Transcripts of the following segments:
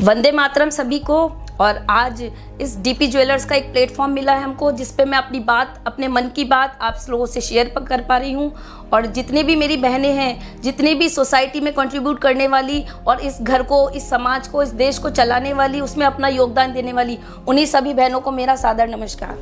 वंदे मातरम सभी को। और आज इस डीपी ज्वेलर्स का एक प्लेटफॉर्म मिला है हमको, जिस पे मैं अपनी बात, अपने मन की बात आप लोगों से शेयर कर पा रही हूँ। और जितने भी मेरी बहनें हैं, जितने भी सोसाइटी में कंट्रीब्यूट करने वाली और इस घर को, इस समाज को, इस देश को चलाने वाली, उसमें अपना योगदान देने वाली, उन्हीं सभी बहनों को मेरा सादर नमस्कार।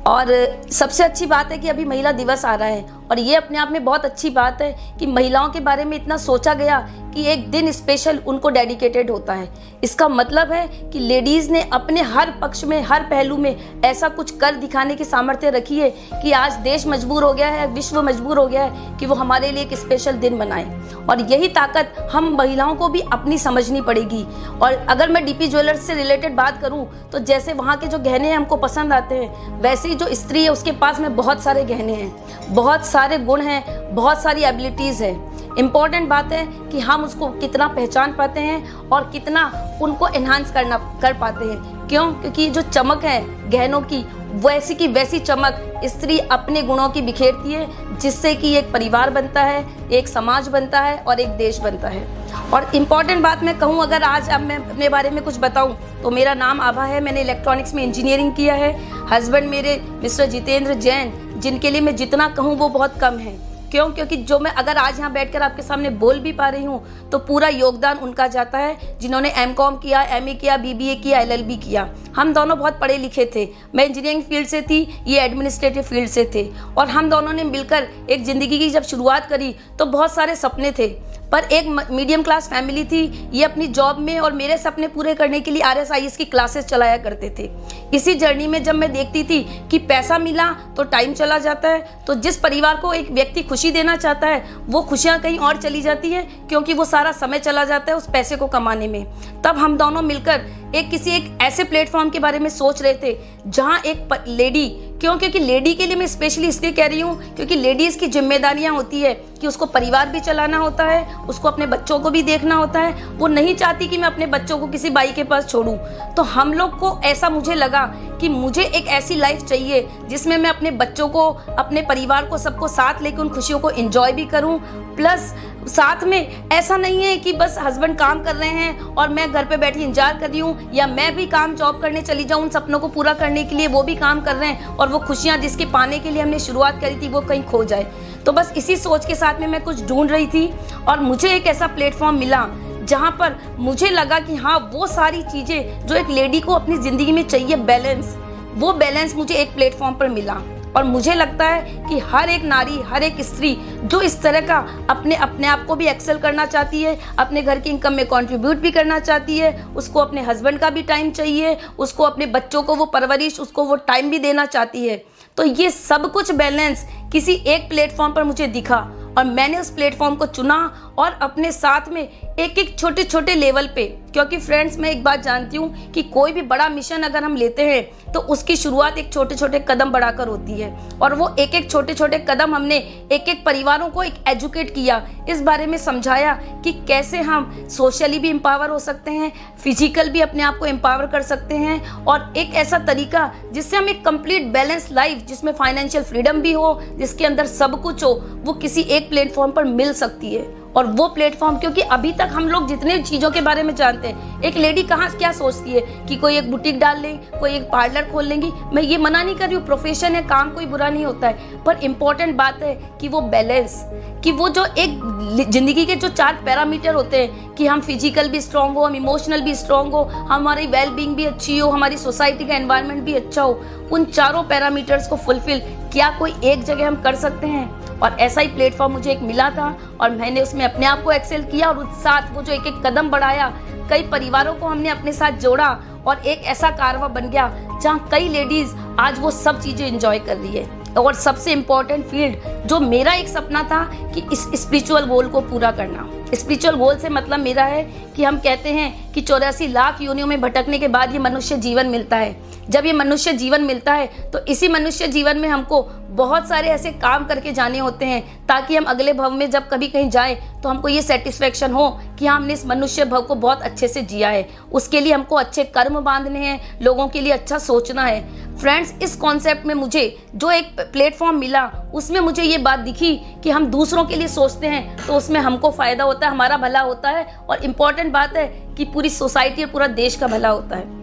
और सबसे अच्छी बात है कि अभी महिला दिवस आ रहा है, और ये अपने आप में बहुत अच्छी बात है कि महिलाओं के बारे में इतना सोचा गया कि एक दिन स्पेशल उनको डेडिकेटेड होता है। इसका मतलब है कि लेडीज़ ने अपने हर पक्ष में, हर पहलू में ऐसा कुछ कर दिखाने की सामर्थ्य रखी है कि आज देश मजबूर हो गया है, विश्व मजबूर हो गया है कि वो हमारे लिए एक स्पेशल दिन बनाए। और यही ताकत हम महिलाओं को भी अपनी समझनी पड़ेगी। और अगर मैं डीपी ज्वेलर्स से रिलेटेड बात करूं तो जैसे वहाँ के जो गहने हमको पसंद आते हैं, वैसे ही जो स्त्री है उसके पास में बहुत सारे गहने हैं, बहुत सारे गुण हैं, बहुत सारी एबिलिटीज़ हैं। इम्पॉर्टेंट बात है कि हम उसको कितना पहचान पाते हैं और कितना उनको एनहांस कर पाते हैं। क्यों? क्योंकि जो चमक है गहनों की, वैसी की वैसी चमक स्त्री अपने गुणों की बिखेरती है, जिससे कि एक परिवार बनता है, एक समाज बनता है और एक देश बनता है। और इम्पॉर्टेंट बात मैं कहूँ, अगर आज अब मैं अपने बारे में कुछ बताऊँ तो मेरा नाम आभा है। मैंने इलेक्ट्रॉनिक्स में इंजीनियरिंग किया है। हस्बैंड मेरे मिस्टर जितेंद्र जैन, जिनके लिए मैं जितना कहूँ वो बहुत कम है। क्यों? क्योंकि जो मैं अगर आज यहाँ बैठकर आपके सामने बोल भी पा रही हूँ तो पूरा योगदान उनका जाता है, जिन्होंने एमकॉम किया, एमए किया, बीबीए किया, एलएलबी किया। हम दोनों बहुत पढ़े लिखे थे। मैं इंजीनियरिंग फील्ड से थी, ये एडमिनिस्ट्रेटिव फील्ड से थे। और हम दोनों ने मिलकर एक ज़िंदगी की जब शुरुआत करी तो बहुत सारे सपने थे, पर एक मीडियम क्लास फैमिली थी। ये अपनी जॉब में और मेरे सपने पूरे करने के लिए RSIS की क्लासेस चलाया करते थे। इसी जर्नी में जब मैं देखती थी कि पैसा मिला तो टाइम चला जाता है, तो जिस परिवार को एक व्यक्ति खुशी देना चाहता है वो खुशियाँ कहीं और चली जाती है, क्योंकि वो सारा समय चला जाता है उस पैसे को कमाने में। तब हम दोनों मिलकर एक ऐसे प्लेटफॉर्म के बारे में सोच रहे थे जहाँ एक लेडी, क्योंकि लेडी के लिए मैं स्पेशली इसलिए कह रही हूँ क्योंकि लेडीज़ की जिम्मेदारियाँ होती है कि उसको परिवार भी चलाना होता है, उसको अपने बच्चों को भी देखना होता है। वो नहीं चाहती कि मैं अपने बच्चों को किसी बाई के पास छोड़ूं। तो हम लोग को ऐसा मुझे लगा कि मुझे एक ऐसी लाइफ चाहिए जिसमें मैं अपने बच्चों को, अपने परिवार को, सबको साथ लेकर उन खुशियों को एंजॉय भी करूं। प्लस साथ में ऐसा नहीं है कि बस हस्बैंड काम कर रहे हैं और मैं घर पे बैठी इंतजार कर रही हूँ, या मैं भी काम जॉब करने चली जाऊँ उन सपनों को पूरा करने के लिए, वो भी काम कर रहे हैं और वो खुशियाँ जिसके पाने के लिए हमने शुरुआत करी थी वो कहीं खो जाए। तो बस इसी सोच के साथ में मैं कुछ ढूंढ रही थी और मुझे एक ऐसा प्लेटफॉर्म मिला जहाँ पर मुझे लगा कि हाँ, वो सारी चीज़ें जो एक लेडी को अपनी ज़िंदगी में चाहिए, बैलेंस, वो बैलेंस मुझे एक प्लेटफॉर्म पर मिला। और मुझे लगता है कि हर एक नारी, हर एक स्त्री जो इस तरह का अपने आप को भी एक्सेल करना चाहती है, अपने घर की इनकम में कंट्रीब्यूट भी करना चाहती है, उसको अपने हस्बैंड का भी टाइम चाहिए, उसको अपने बच्चों को वो परवरिश, उसको वो टाइम भी देना चाहती है, तो ये सब कुछ बैलेंस किसी एक प्लेटफॉर्म पर मुझे दिखा और मैंने उस प्लेटफॉर्म को चुना और अपने साथ में एक छोटे छोटे लेवल पे, क्योंकि फ्रेंड्स मैं एक बात जानती हूँ कि कोई भी बड़ा मिशन अगर हम लेते हैं तो उसकी शुरुआत एक छोटे छोटे कदम बढ़ाकर होती है। और वो एक छोटे छोटे कदम हमने एक परिवारों को एक एजुकेट किया, इस बारे में समझाया कि कैसे हम सोशली भी एम्पावर हो सकते हैं, फिजिकल भी अपने आप को एम्पावर कर सकते हैं, और एक ऐसा तरीका जिससे हम एक कंप्लीट बैलेंस लाइफ, जिसमें फाइनेंशियल फ्रीडम भी हो, जिसके अंदर सब कुछ हो, वो किसी एक प्लेटफॉर्म पर मिल सकती है। और वो प्लेटफॉर्म, क्योंकि अभी तक हम लोग जितने चीज़ों के बारे में जानते हैं, एक लेडी कहाँ क्या सोचती है कि कोई एक बुटीक डाल ले, कोई एक पार्लर खोल लेंगी। मैं ये मना नहीं कर रही हूँ, प्रोफेशन है, काम कोई बुरा नहीं होता है, पर इम्पोर्टेंट बात है कि वो बैलेंस, कि वो जो एक ज़िंदगी के जो 4 पैरामीटर होते हैं कि हम फिजिकल भी स्ट्रॉन्ग हो, हम इमोशनल भी स्ट्रॉन्ग हो, हमारी वेलबींग भी अच्छी हो, हमारी सोसाइटी का एनवायरनमेंट भी अच्छा हो, उन चारों पैरामीटर्स को फुलफिल क्या कोई एक जगह हम कर सकते हैं। और ऐसा ही प्लेटफॉर्म मुझे एक मिला था और मैंने उसमें अपने आप को एक्सेल किया और उस साथ वो जो एक कदम बढ़ाया, कई परिवारों को हमने अपने साथ जोड़ा और एक ऐसा कारवां बन गया जहाँ कई लेडीज आज वो सब चीज़ें एंजॉय कर रही है। और सबसे इम्पोर्टेंट फील्ड जो मेरा एक सपना था कि इस स्पिरिचुअल गोल को पूरा करना। स्पिरिचुअल गोल से मतलब मेरा है कि हम कहते हैं कि 84 लाख योनियों में भटकने के बाद ये मनुष्य जीवन मिलता है। जब ये मनुष्य जीवन मिलता है तो इसी मनुष्य जीवन में हमको बहुत सारे ऐसे काम करके जाने होते हैं ताकि हम अगले भव में जब कभी कहीं जाएं तो हमको ये सेटिस्फेक्शन हो कि हमने इस मनुष्य भव को बहुत अच्छे से जिया है। उसके लिए हमको अच्छे कर्म बांधने हैं, लोगों के लिए अच्छा सोचना है। फ्रेंड्स, इस कॉन्सेप्ट में मुझे जो एक प्लेटफॉर्म मिला उसमें मुझे ये बात दिखी कि हम दूसरों के लिए सोचते हैं तो उसमें हमको फ़ायदा होता है, होता है, हमारा भला होता है, और इम्पॉर्टेंट बात है कि पूरी सोसाइटी और पूरा देश का भला होता है।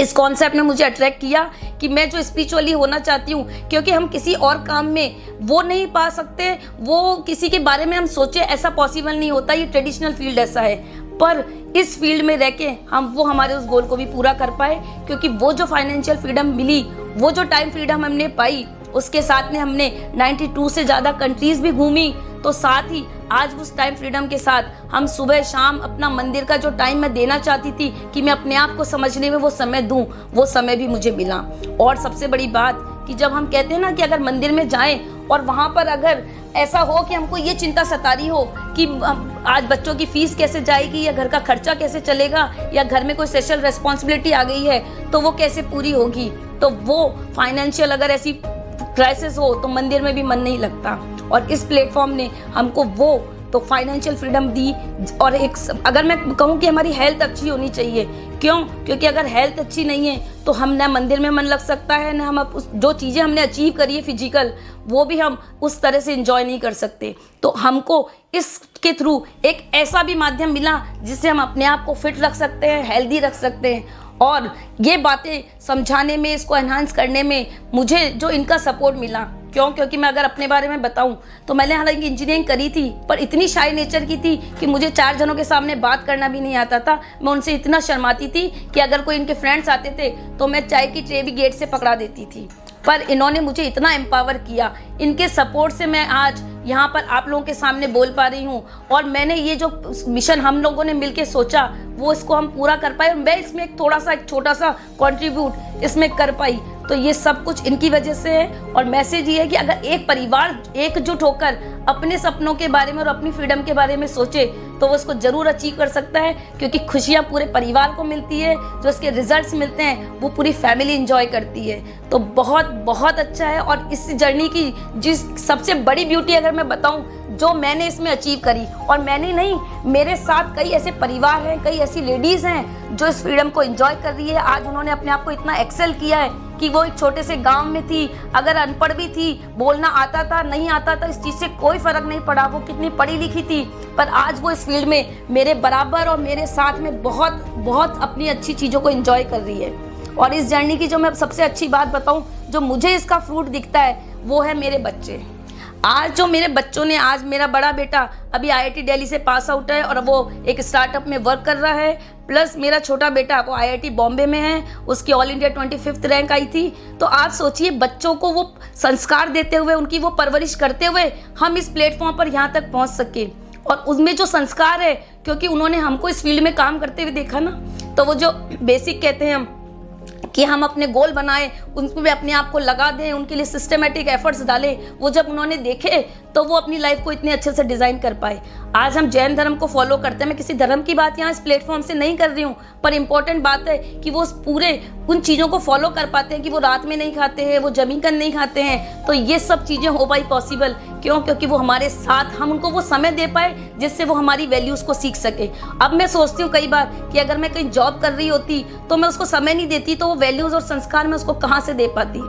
इस कॉन्सेप्ट ने मुझे अट्रैक्ट किया कि मैं जो स्पिरिचुअली होना चाहती हूँ, क्योंकि हम किसी और काम में वो नहीं पा सकते, वो किसी के बारे में हम सोचे ऐसा पॉसिबल नहीं होता, ये ट्रेडिशनल फील्ड ऐसा है। पर इस फील्ड में रह के हम वो हमारे उस गोल को भी पूरा कर पाए, क्योंकि वो जो फाइनेंशियल फ्रीडम मिली, वो जो टाइम फ्रीडम हमने पाई, उसके साथ में हमने 92 से ज़्यादा कंट्रीज भी घूमी। तो साथ ही आज उस टाइम फ्रीडम के साथ हम सुबह शाम अपना मंदिर का जो टाइम मैं देना चाहती थी कि मैं अपने आप को समझने में वो समय दूं, वो समय भी मुझे मिला। और सबसे बड़ी बात कि जब हम कहते हैं ना कि अगर मंदिर में जाएं और वहाँ पर अगर ऐसा हो कि हमको ये चिंता सता रही हो कि आज बच्चों की फीस कैसे जाएगी, या घर का खर्चा कैसे चलेगा, या घर में कोई स्पेशल रिस्पॉन्सिबिलिटी आ गई है तो वो कैसे पूरी होगी, तो वो फाइनेंशियल अगर ऐसी क्राइसिस हो तो मंदिर में भी मन नहीं लगता। और इस प्लेटफॉर्म ने हमको वो तो फाइनेंशियल फ्रीडम दी। और एक अगर मैं कहूँ कि हमारी हेल्थ अच्छी होनी चाहिए, क्यों? क्योंकि अगर हेल्थ अच्छी नहीं है तो हम ना मंदिर में मन लग सकता है, ना हम जो चीज़ें हमने अचीव करी है फिजिकल, वो भी हम उस तरह से एंजॉय नहीं कर सकते। तो हमको इसके थ्रू एक ऐसा भी माध्यम मिला जिससे हम अपने आप को फिट रख सकते हैं, हेल्दी रख सकते हैं। और ये बातें समझाने में, इसको एनहांस करने में मुझे जो इनका सपोर्ट मिला, क्यों? क्योंकि मैं अगर अपने बारे में बताऊं तो मैंने हालांकि इंजीनियरिंग करी थी, पर इतनी शाय नेचर की थी कि मुझे 4 जनों के सामने बात करना भी नहीं आता था। मैं उनसे इतना शर्माती थी कि अगर कोई इनके फ्रेंड्स आते थे तो मैं चाय की ट्रे भी गेट से पकड़ा देती थी। पर इन्होंने मुझे इतना एम्पावर किया, इनके सपोर्ट से मैं आज यहाँ पर आप लोगों के सामने बोल पा रही हूँ। और मैंने ये जो मिशन हम लोगों ने मिलकर सोचा वो इसको हम पूरा कर पाए, और मैं इसमें एक छोटा सा कंट्रीब्यूट इसमें कर पाई। तो ये सब कुछ इनकी वजह से है। और मैसेज ये है कि अगर एक परिवार एकजुट होकर अपने सपनों के बारे में और अपनी फ्रीडम के बारे में सोचे तो वो उसको जरूर अचीव कर सकता है, क्योंकि खुशियाँ पूरे परिवार को मिलती है, जो इसके रिजल्ट्स मिलते हैं वो पूरी फैमिली एंजॉय करती है। तो बहुत बहुत अच्छा है। और इस जर्नी की जिस सबसे बड़ी ब्यूटी अगर मैं बताऊं जो मैंने इसमें अचीव करी, और मैंने नहीं, मेरे साथ कई ऐसे परिवार हैं, कई ऐसी लेडीज़ हैं जो इस फ्रीडम को एंजॉय कर रही है। आज उन्होंने अपने आप को इतना एक्सेल किया है कि वो एक छोटे से गांव में थी, अगर अनपढ़ भी थी, बोलना आता था नहीं आता था, इस चीज़ से कोई फर्क नहीं पड़ा वो कितनी पढ़ी लिखी थी, पर आज वो इस फील्ड में मेरे बराबर और मेरे साथ में बहुत बहुत अपनी अच्छी चीज़ों को एंजॉय कर रही है। और इस जर्नी की जो मैं सबसे अच्छी बात बताऊं, जो मुझे इसका फ्रूट दिखता है वो है मेरे बच्चे। आज जो मेरे बच्चों ने, आज मेरा बड़ा बेटा अभी IIT दिल्ली से पास आउट है और वो एक स्टार्टअप में वर्क कर रहा है, प्लस मेरा छोटा बेटा वो IIT बॉम्बे में है, उसकी ऑल इंडिया 25th रैंक आई थी। तो आप सोचिए, बच्चों को वो संस्कार देते हुए, उनकी वो परवरिश करते हुए हम इस प्लेटफॉर्म पर यहाँ तक पहुँच सके। और उसमें जो संस्कार है, क्योंकि उन्होंने हमको इस फील्ड में काम करते हुए देखा ना, तो वो जो बेसिक कहते हैं हम कि हम अपने गोल बनाएं, उनमें अपने आप को लगा दें, उनके लिए सिस्टमेटिक एफर्ट्स डालें, वो जब उन्होंने देखे तो वो अपनी लाइफ को इतने अच्छे से डिज़ाइन कर पाए। आज हम जैन धर्म को फॉलो करते हैं, मैं किसी धर्म की बात यहाँ इस प्लेटफॉर्म से नहीं कर रही हूँ, पर इम्पोर्टेंट बात है कि वो पूरे उन चीज़ों को फॉलो कर पाते हैं कि वो रात में नहीं खाते हैं, वो जमीकन नहीं खाते हैं। तो ये सब चीज़ें हो पाई पॉसिबल, क्यों? क्योंकि वो हमारे साथ, हम उनको वो समय दे पाए जिससे वो हमारी वैल्यूज़ को सीख सके। अब मैं सोचती हूँ कई बार कि अगर मैं कहीं जॉब कर रही होती तो मैं उसको समय नहीं देती, तो वो वैल्यूज़ और संस्कार मैं उसको कहाँ से दे पाती।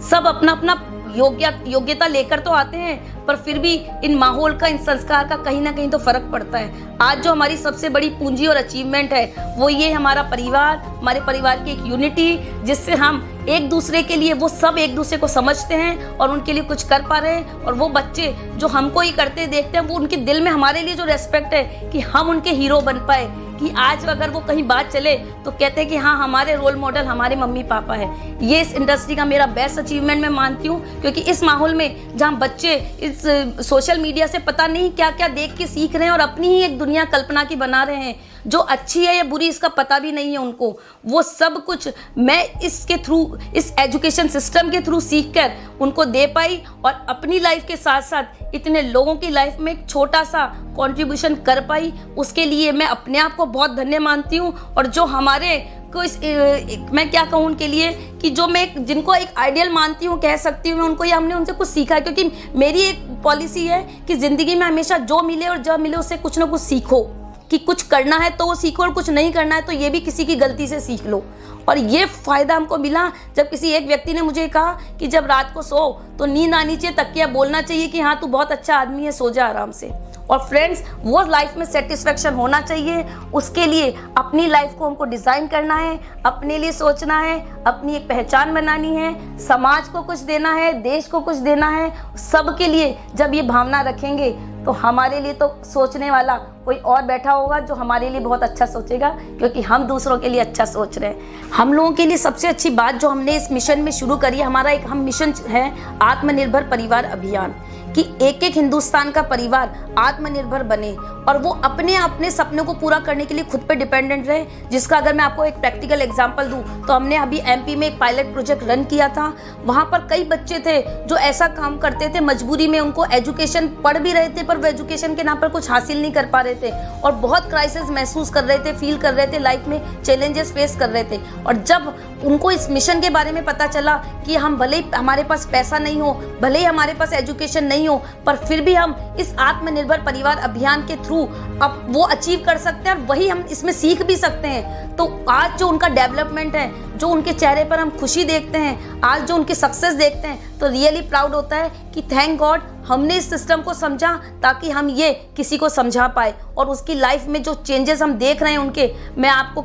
सब अपना अपना योग्यता लेकर तो आते हैं, पर फिर भी इन माहौल का, इन संस्कार का कहीं ना कहीं तो फर्क पड़ता है। आज जो हमारी सबसे बड़ी पूंजी और अचीवमेंट है वो ये हमारा परिवार, हमारे परिवार की एक यूनिटी, जिससे हम एक दूसरे के लिए, वो सब एक दूसरे को समझते हैं और उनके लिए कुछ कर पा रहे हैं। और वो बच्चे जो हमको ही करते देखते हैं, वो उनके दिल में हमारे लिए जो रेस्पेक्ट है कि हम उनके हीरो बन पाए, कि आज अगर वो कहीं बात चले तो कहते हैं कि हाँ, हमारे रोल मॉडल हमारे मम्मी पापा है। ये इस इंडस्ट्री का मेरा बेस्ट अचीवमेंट मैं मानती हूँ, क्योंकि इस माहौल में जहाँ बच्चे इस सोशल मीडिया से पता नहीं क्या क्या देख के सीख रहे हैं और अपनी ही एक दुनिया कल्पना की बना रहे हैं, जो अच्छी है या बुरी इसका पता भी नहीं है उनको, वो सब कुछ मैं इसके थ्रू, इस एजुकेशन सिस्टम के थ्रू सीख कर उनको दे पाई, और अपनी लाइफ के साथ साथ इतने लोगों की लाइफ में एक छोटा सा कंट्रीब्यूशन कर पाई। उसके लिए मैं अपने आप को बहुत धन्य मानती हूँ। और जो हमारे को मैं क्या कहूँ उनके लिए, कि जो मैं जिनको एक आइडियल मानती हूँ, कह सकती हूँ मैं उनको, या हमने उनसे कुछ सीखा है। क्योंकि मेरी एक पॉलिसी है कि ज़िंदगी में हमेशा जो मिले और जब मिले उससे कुछ ना कुछ सीखो, कि कुछ करना है तो वो सीखो और कुछ नहीं करना है तो ये भी किसी की गलती से सीख लो। और ये फ़ायदा हमको मिला जब किसी एक व्यक्ति ने मुझे कहा कि जब रात को सो तो नींद आनी चाहिए, तकिया बोलना चाहिए कि हाँ तू बहुत अच्छा आदमी है, सो जा आराम से। और फ्रेंड्स, वो लाइफ में सेटिस्फेक्शन होना चाहिए। उसके लिए अपनी लाइफ को हमको डिज़ाइन करना है, अपने लिए सोचना है, अपनी एक पहचान बनानी है, समाज को कुछ देना है, देश को कुछ देना है। सबके लिए जब ये भावना रखेंगे तो हमारे लिए तो सोचने वाला कोई और बैठा होगा जो हमारे लिए बहुत अच्छा सोचेगा, क्योंकि हम दूसरों के लिए अच्छा सोच रहे हैं। हम लोगों के लिए सबसे अच्छी बात जो हमने इस मिशन में शुरू करी है, हमारा एक मिशन है आत्मनिर्भर परिवार अभियान, कि एक एक हिंदुस्तान का परिवार आत्मनिर्भर बने और वो अपने सपनों को पूरा करने के लिए खुद पे डिपेंडेंट रहे। जिसका अगर मैं आपको एक प्रैक्टिकल एग्जांपल दूं तो हमने अभी एमपी में एक पायलट प्रोजेक्ट रन किया था। वहाँ पर कई बच्चे थे जो ऐसा काम करते थे, मजबूरी में उनको एजुकेशन पढ़ भी रहे थे पर वो एजुकेशन के नाम पर कुछ हासिल नहीं कर पा रहे थे और बहुत क्राइसिस महसूस कर रहे थे, फील कर रहे थे, लाइफ में चैलेंजेस फेस कर रहे थे। और जब उनको इस मिशन के बारे में पता चला कि हम भले ही हमारे पास पैसा नहीं हो, भले ही हमारे पास एजुकेशन नहीं हो, पर फिर भी हम इस आत्मनिर्भर परिवार अभियान के थ्रू अब वो अचीव कर सकते हैं और वही हम इसमें सीख भी सकते हैं। तो आज जो उनका डेवलपमेंट है, जो उनके चेहरे पर हम खुशी देखते हैं, आज जो उनकी सक्सेस देखते हैं, तो रियली प्राउड होता है कि थैंक गॉड हमने इस सिस्टम को समझा ताकि हम ये किसी को समझा पाए। और उसकी लाइफ में जो चेंजेस हम देख रहे हैं उनके, मैं आपको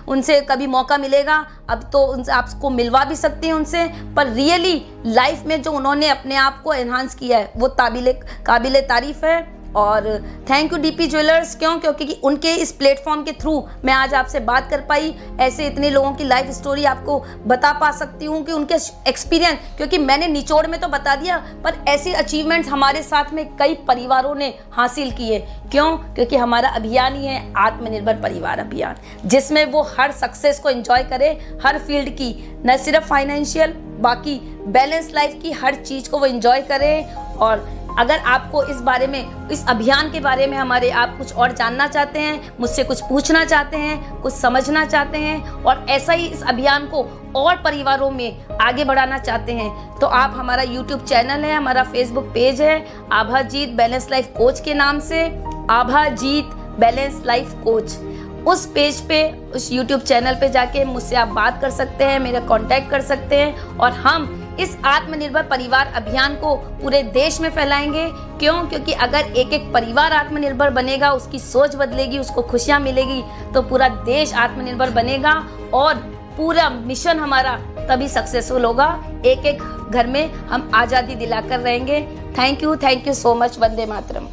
उनसे कभी मौका मिलेगा, अब तो उनसे आपको मिलवा भी सकती हैं उनसे, पर रियली लाइफ में जो उन्होंने अपने आप को एनहांस किया है वो काबिले तारीफ है। और थैंक यू डीपी ज्वेलर्स, क्योंकि उनके इस प्लेटफॉर्म के थ्रू मैं आज आपसे बात कर पाई, ऐसे इतने लोगों की लाइफ स्टोरी आपको बता पा सकती हूँ कि उनके एक्सपीरियंस, क्योंकि मैंने निचोड़ में तो बता दिया पर ऐसे अचीवमेंट्स हमारे साथ में कई परिवारों ने हासिल किए। क्योंकि हमारा अभियान ही है आत्मनिर्भर परिवार अभियान, जिसमें वो हर सक्सेस को एंजॉय करे, हर फील्ड की, न सिर्फ फाइनेंशियल, बाकी बैलेंस लाइफ की हर चीज़ को वो एंजॉय करें। और अगर आपको इस बारे में, इस अभियान के बारे में आप कुछ और जानना चाहते हैं, मुझसे कुछ पूछना चाहते हैं, कुछ समझना चाहते हैं और ऐसा ही इस अभियान को और परिवारों में आगे बढ़ाना चाहते हैं, तो आप, हमारा यूट्यूब चैनल है, हमारा फेसबुक पेज है आभाजीत बैलेंस लाइफ कोच के नाम से, आभाजीत बैलेंस लाइफ कोच। उस पेज पे, उस यूट्यूब चैनल पे जाके मुझसे आप बात कर सकते हैं, मेरा कांटेक्ट कर सकते हैं और हम इस आत्मनिर्भर परिवार अभियान को पूरे देश में फैलाएंगे। क्योंकि अगर एक एक परिवार आत्मनिर्भर बनेगा, उसकी सोच बदलेगी, उसको खुशियाँ मिलेगी, तो पूरा देश आत्मनिर्भर बनेगा और पूरा मिशन हमारा तभी सक्सेसफुल होगा। एक एक घर में हम आज़ादी दिलाकर रहेंगे। Thank you so much. Vande Mataram.